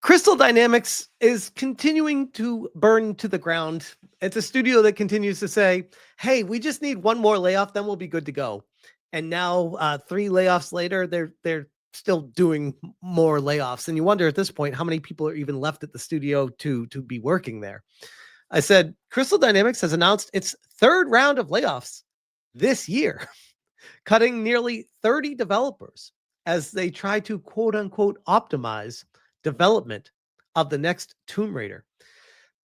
Crystal Dynamics is continuing to burn to the ground. It's a studio that continues to say, "Hey, we just need one more layoff, then we'll be good to go." And now, 3 layoffs later, they're still doing more layoffs. And you wonder at this point how many people are even left at the studio to be working there. I said, Crystal Dynamics has announced its third round of layoffs this year, cutting nearly 30 developers as they try to quote unquote optimize development of the next Tomb Raider.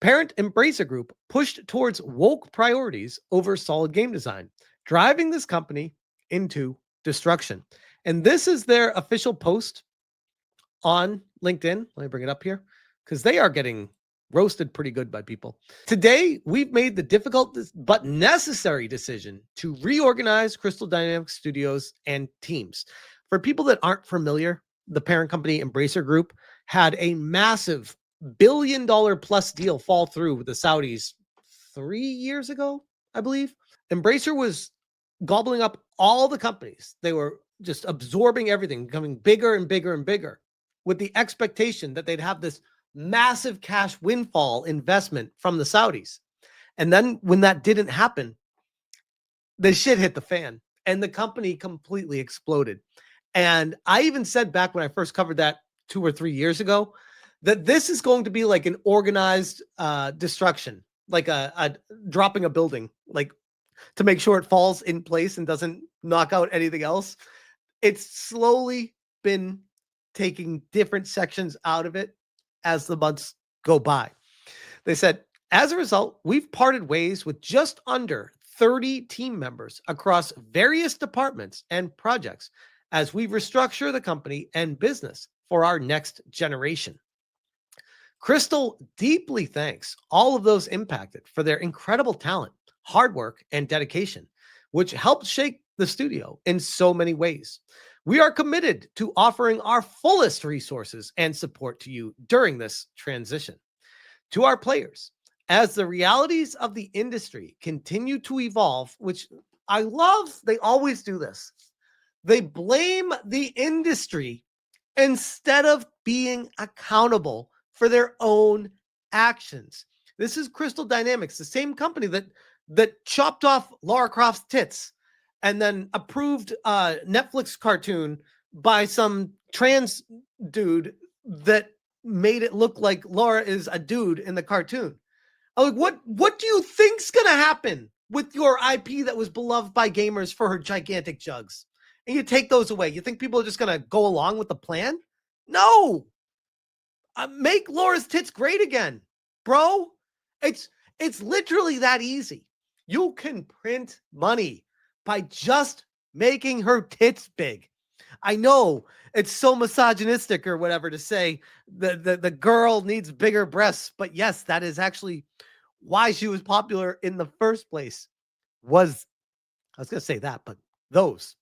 Parent Embracer Group pushed towards woke priorities over solid game design, driving this company into destruction. And this is their official post on LinkedIn. Let me bring it up here because they are getting roasted pretty good by people. Today, we've made the difficult but necessary decision to reorganize Crystal Dynamics Studios and teams. For people that aren't familiar, the parent company Embracer Group had a massive $1 billion plus deal fall through with the Saudis 3 years ago, I believe. Embracer was gobbling up all the companies. They were just absorbing everything, becoming bigger and bigger and bigger, with the expectation that they'd have this massive cash windfall investment from the Saudis. And then when that didn't happen, the shit hit the fan and the company completely exploded. And I even said back when I first covered that 2 or 3 years ago, that this is going to be like an organized destruction, like a dropping a building, like to make sure it falls in place and doesn't knock out anything else. It's slowly been taking different sections out of it as the months go by. They said, as a result, we've parted ways with just under 30 team members across various departments and projects as we restructure the company and business for our next generation. Crystal deeply thanks all of those impacted for their incredible talent, hard work, and dedication, which helped shape the studio in so many ways. We are committed to offering our fullest resources and support to you during this transition. To our players, as the realities of the industry continue to evolve, which I love, they always do this. They blame the industry instead of being accountable for their own actions. This is Crystal Dynamics, the same company that chopped off Lara Croft's tits and then approved a Netflix cartoon by some trans dude that made it look like Laura is a dude in the cartoon. I'm like, what do you think's gonna happen with your IP that was beloved by gamers for her gigantic jugs? And you take those away. You think people are just gonna go along with the plan? No. Make Laura's tits great again, bro. It's literally that easy. You can print money by just making her tits big. I know it's so misogynistic or whatever to say the girl needs bigger breasts, but yes, that is actually why she was popular in the first place. I was gonna say that, but those.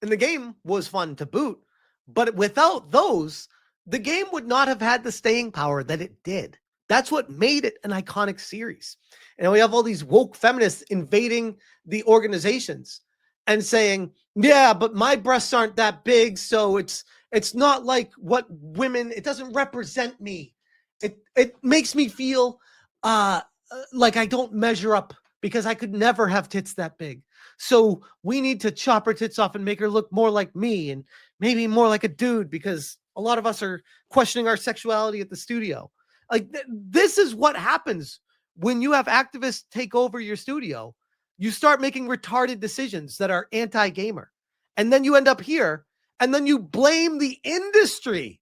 And the game was fun to boot, but without those, the game would not have had the staying power that it did. That's what made it an iconic series. And we have all these woke feminists invading the organizations and saying, yeah, but my breasts aren't that big, so it's not like what women, it doesn't represent me. It makes me feel like I don't measure up because I could never have tits that big. So we need to chop her tits off and make her look more like me and maybe more like a dude because a lot of us are questioning our sexuality at the studio. Like this is what happens when you have activists take over your studio. You start making retarded decisions that are anti-gamer. And then you end up here and then you blame the industry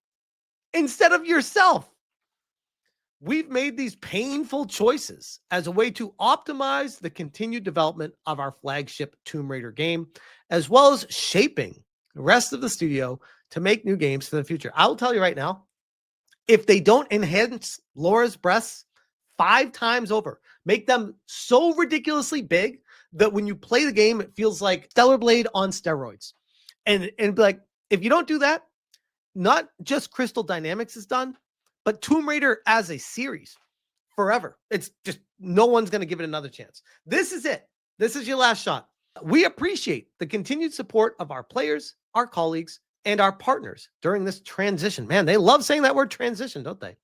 instead of yourself. We've made these painful choices as a way to optimize the continued development of our flagship Tomb Raider game, as well as shaping the rest of the studio to make new games for the future. I will tell you right now, if they don't enhance Laura's breasts 5 times over, make them so ridiculously big that when you play the game, it feels like Stellar Blade on steroids. And be like, if you don't do that, not just Crystal Dynamics is done, but Tomb Raider as a series forever. It's just no one's going to give it another chance. This is it. This is your last shot. We appreciate the continued support of our players, our colleagues, and our partners during this transition. Man, they love saying that word transition, don't they?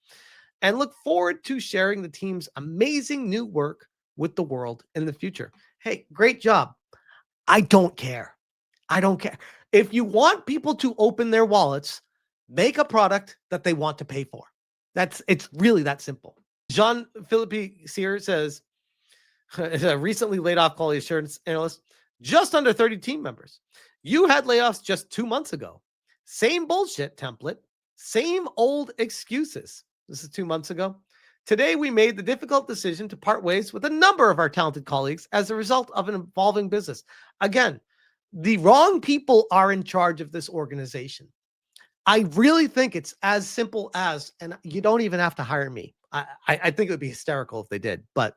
And look forward to sharing the team's amazing new work with the world in the future. Hey, great job. I don't care. I don't care. If you want people to open their wallets, make a product that they want to pay for. It's really that simple. Jean-Philippe Cyr says, a recently laid off quality assurance analyst, just under 30 team members. You had layoffs just 2 months ago. Same bullshit template, same old excuses. This is 2 months ago. Today, we made the difficult decision to part ways with a number of our talented colleagues as a result of an evolving business. Again, the wrong people are in charge of this organization. I really think it's as simple as, and you don't even have to hire me. I think it would be hysterical if they did, but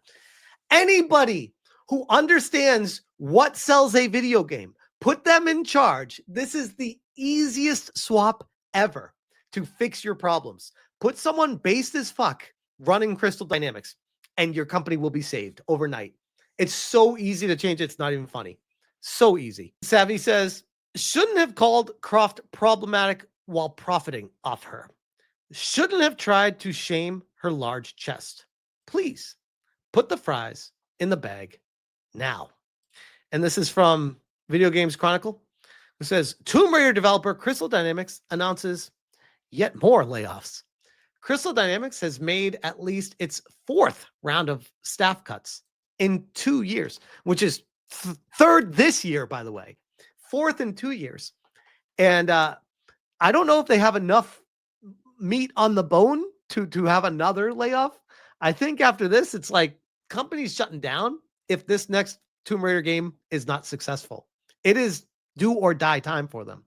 anybody who understands what sells a video game, put them in charge. This is the easiest swap ever to fix your problems. Put someone based as fuck running Crystal Dynamics, and your company will be saved overnight. It's so easy to change. It's not even funny. So easy. Savvy says, shouldn't have called Croft problematic while profiting off her. Shouldn't have tried to shame her large chest. Please put the fries in the bag now. And this is from Video Games Chronicle. It says, Tomb Raider developer Crystal Dynamics announces yet more layoffs. Crystal Dynamics has made at least its 4th round of staff cuts in 2 years, which is third this year, by the way. 4th in 2 years. And I don't know if they have enough meat on the bone to have another layoff. I think after this, it's like companies shutting down if this next Tomb Raider game is not successful. It is do or die time for them.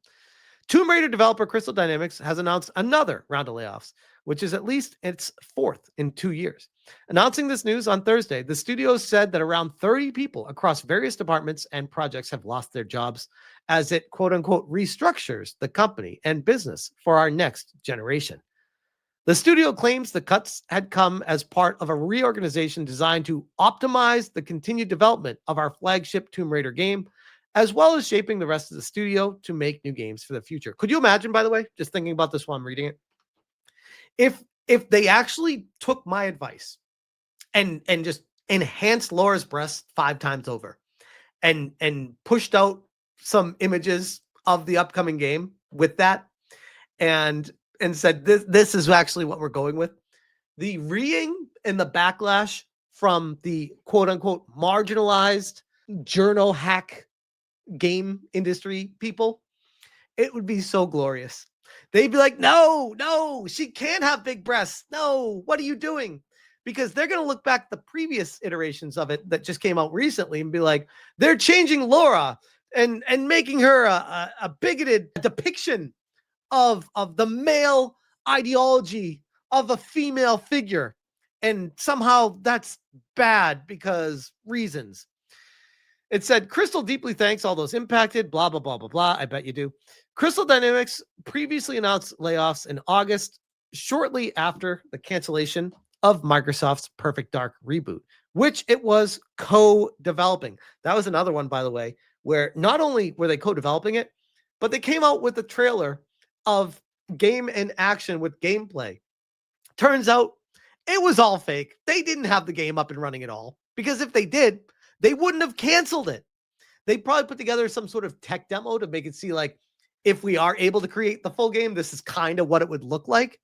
Tomb Raider developer Crystal Dynamics has announced another round of layoffs, which is at least its 4th in 2 years. Announcing this news on Thursday, the studio said that around 30 people across various departments and projects have lost their jobs as it, quote unquote, restructures the company and business for our next generation. The studio claims the cuts had come as part of a reorganization designed to optimize the continued development of our flagship Tomb Raider game, as well as shaping the rest of the studio to make new games for the future. Could you imagine, by the way, just thinking about this while I'm reading it, if they actually took my advice and just enhanced Laura's breasts 5 times over and pushed out some images of the upcoming game with that and said this is actually what we're going with, the reeing and the backlash from the quote unquote marginalized journo hack game industry people, it would be so glorious. They'd be like, no, she can't have big breasts. No, what are you doing? Because they're going to look back at the previous iterations of it that just came out recently and be like, they're changing Laura and making her a bigoted depiction of the male ideology of a female figure. And somehow that's bad because reasons. It said, Crystal deeply thanks all those impacted, blah, blah, blah, blah, blah. I bet you do. Crystal Dynamics previously announced layoffs in August, shortly after the cancellation of Microsoft's Perfect Dark reboot, which it was co-developing. That was another one, by the way, where not only were they co-developing it, but they came out with a trailer of game in action with gameplay. Turns out it was all fake. They didn't have the game up and running at all, because if they did, they wouldn't have canceled it. They probably put together some sort of tech demo to make it see like, if we are able to create the full game, this is kind of what it would look like.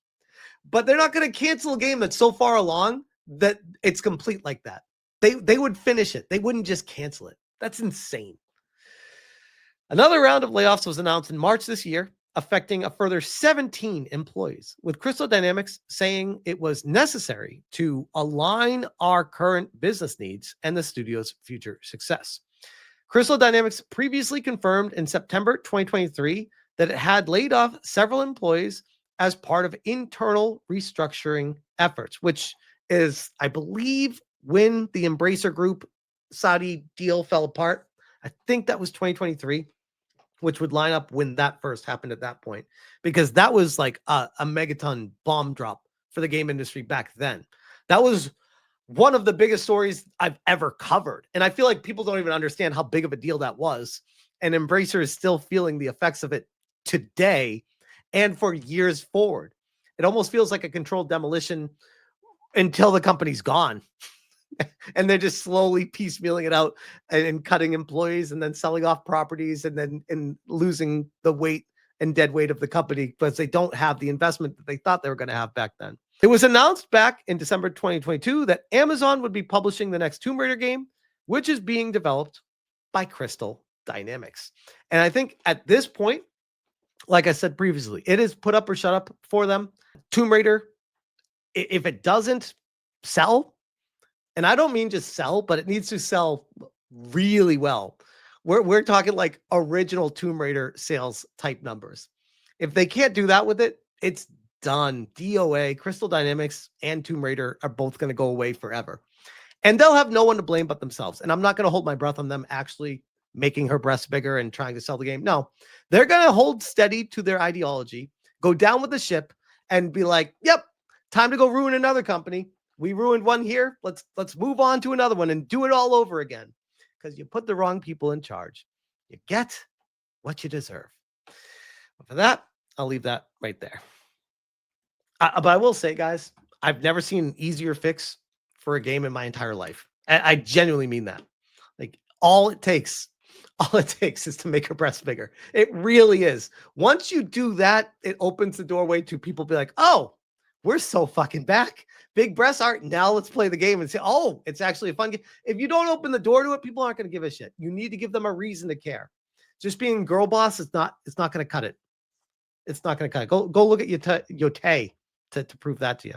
But they're not going to cancel a game that's so far along that it's complete like that. They would finish it. They wouldn't just cancel it. That's insane. Another round of layoffs was announced in March this year, affecting a further 17 employees, with Crystal Dynamics saying it was necessary to align our current business needs and the studio's future success. Crystal Dynamics previously confirmed in September 2023 that it had laid off several employees as part of internal restructuring efforts, which is, I believe, when the Embracer Group Saudi deal fell apart. I think that was 2023, which would line up when that first happened at that point, because that was like a megaton bomb drop for the game industry back then. That was one of the biggest stories I've ever covered. And I feel like people don't even understand how big of a deal that was. And Embracer is still feeling the effects of it today and for years forward. It almost feels like a controlled demolition until the company's gone. And they're just slowly piecemealing it out and cutting employees and then selling off properties and losing the weight and dead weight of the company because they don't have the investment that they thought they were going to have back then. It was announced back in December 2022 that Amazon would be publishing the next Tomb Raider game, which is being developed by Crystal Dynamics. And I think at this point, like I said previously, it is put up or shut up for them. Tomb Raider, if it doesn't sell, and I don't mean just sell, but it needs to sell really well. We're talking like original Tomb Raider sales type numbers. If they can't do that with it, it's done. DOA, Crystal Dynamics, and Tomb Raider are both going to go away forever. And they'll have no one to blame but themselves. And I'm not going to hold my breath on them actually making her breasts bigger and trying to sell the game. No, they're going to hold steady to their ideology, go down with the ship, and be like, yep, time to go ruin another company. We ruined one here. Let's move on to another one and do it all over again. Because you put the wrong people in charge. You get what you deserve. But for that, I'll leave that right there. But I will say, guys, I've never seen an easier fix for a game in my entire life. I genuinely mean that. Like all it takes is to make her breast bigger. It really is. Once you do that, it opens the doorway to people be like, oh, we're so fucking back. Big breasts aren't. Now let's play the game and say, oh, it's actually a fun game. If you don't open the door to it, people aren't going to give a shit. You need to give them a reason to care. Just being girl boss is not, it's not going to cut it. It's not going to cut it. Go look at Yote to prove that to you.